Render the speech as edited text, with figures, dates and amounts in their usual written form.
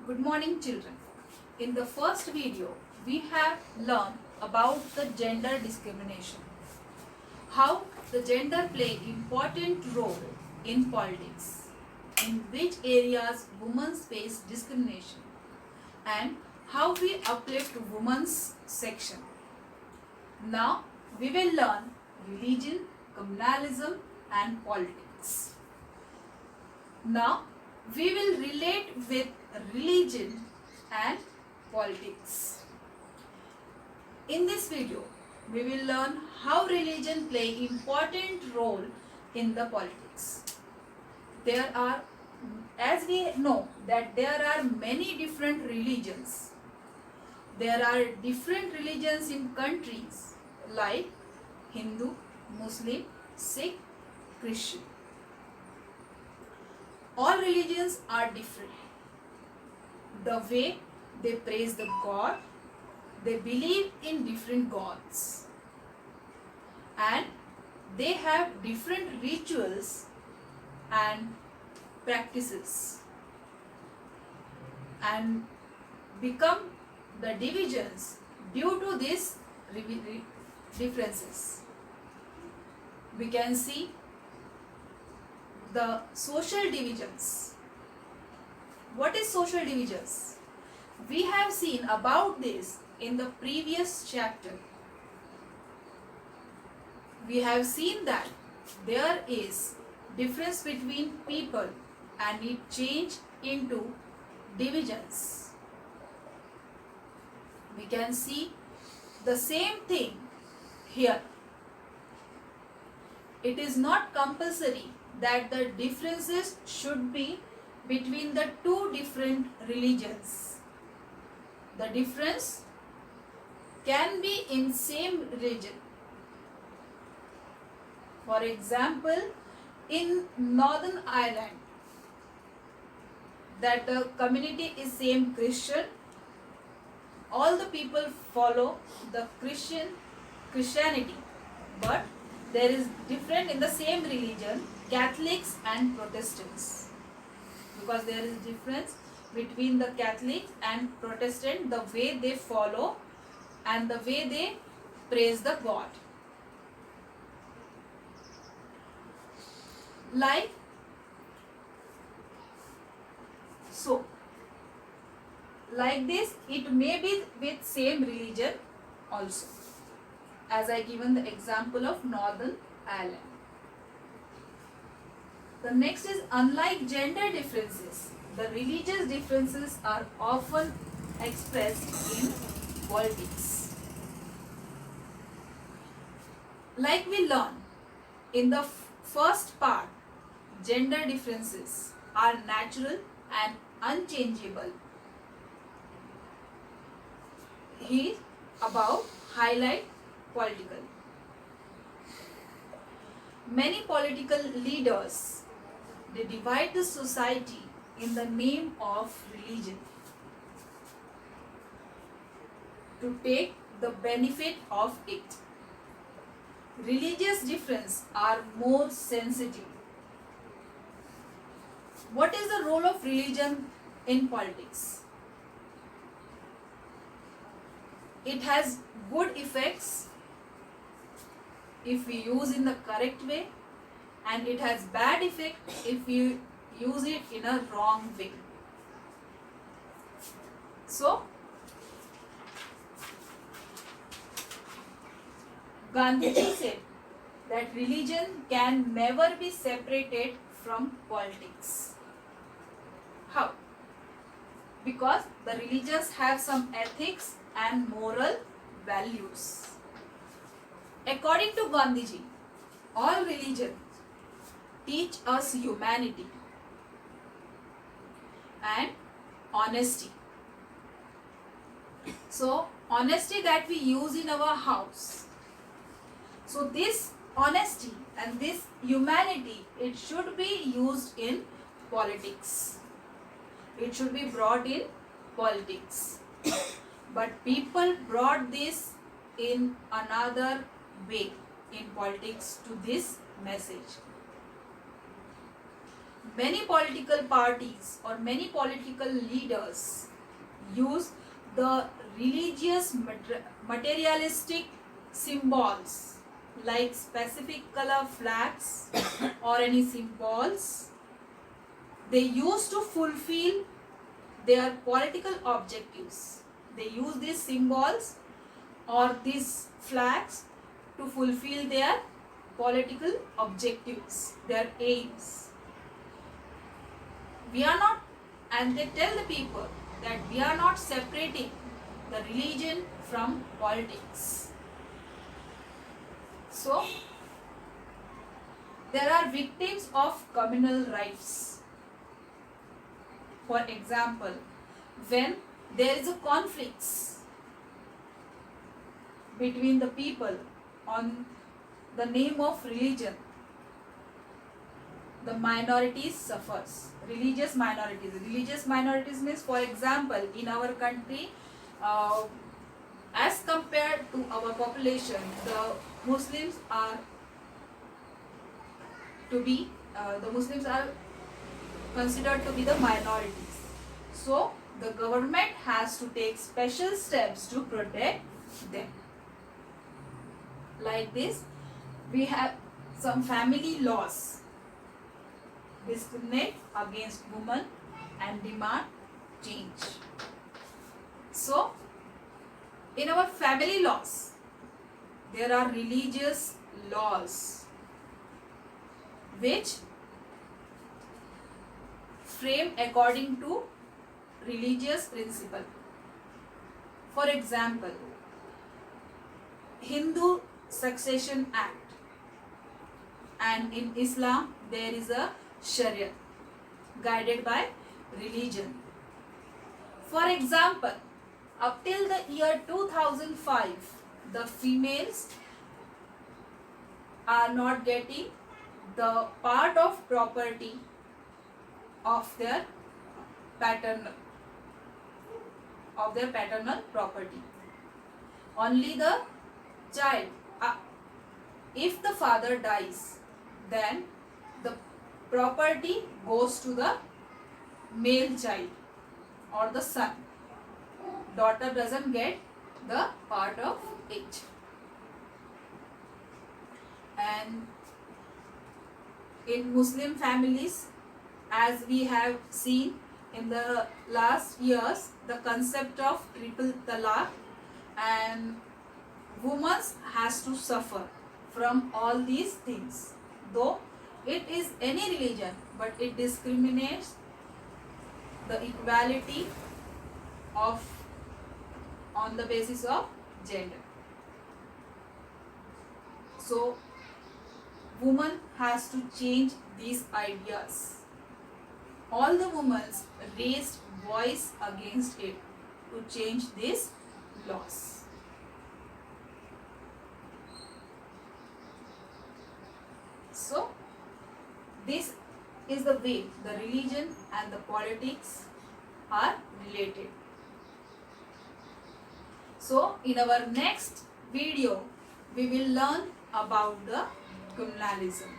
Good morning children. In the first video, we have learned about the gender discrimination. How the gender play important role in politics, in which areas women face discrimination, and how we uplift women's section. Now we will learn religion, communalism and politics. Now we will relate with religion and politics. In this video, we will learn how religion play important role in the politics. There are, as we know, that there are many different religions. There are different religions in countries like Hindu, Muslim, Sikh, Christian. All religions are different. The way they praise the God, they believe in different gods, and they have different rituals and practices, and become the divisions due to these differences. We can see the social divisions. What is social divisions? We have seen about this in the previous chapter. We have seen that there is difference between people and it changed into divisions. We can see the same thing here. It is not compulsory that the differences should be between the two different religions. The difference can be in same religion. For example, in Northern Ireland, that the community is same Christian, all the people follow the Christianity, but there is different in the same religion, Catholics and Protestants, because there is difference between the Catholics and Protestant, the way they follow and the way they praise the God. Like so, like this, it may be with same religion also, as I given the example of Northern Ireland. The next is, unlike gender differences, the religious differences are often expressed in politics. Like we learned in the first part, gender differences are natural and unchangeable. Here about highlight political. Many political leaders, they divide the society in the name of religion to take the benefit of it. Religious differences are more sensitive. What is the role of religion in politics? It has good effects if we use in the correct way, and it has bad effect if we use it in a wrong way. So, Gandhiji said that religion can never be separated from politics. How? Because the religions have some ethics and moral values. According to Gandhiji, all religions teach us humanity and honesty. So, honesty that we use in our house. So, this honesty and this humanity, it should be used in politics. It should be brought in politics. But people brought this in another way in politics to this message. many political parties or many political leaders use the religious materialistic symbols like specific color flags or any symbols they use to fulfill their political objectives. They use these symbols or these flags to fulfill their political objectives, their aims. We are not, and they tell the people that we are not separating the religion from politics. So, there are victims of communal rights. For example, when there is a conflict between the people on the name of religion, the minorities suffers. Religious minorities. Religious minorities means, for example, in our country, as compared to our population, the Muslims are considered to be the minorities. So the government has to take special steps to protect them. Like this, we have some family laws discriminate against women and demand change. So, in our family laws, there are religious laws which frame according to religious principle. For example, Hindu Succession Act, and in Islam there is a Sharia guided by religion. For example, up till the year 2005, the females are not getting the part of property of their paternal property. Only the child, if the father dies, then the property goes to the male child or the son. Daughter doesn't get the part of it. And in Muslim families, as we have seen in the last years, the concept of triple talaq, and women has to suffer from all these things. Though it is any religion, but it discriminates the equality on the basis of gender. So woman has to change these ideas. All the women raised voice against it to change these laws. So this is the way the religion and the politics are related. So in our next video, we will learn about the communalism.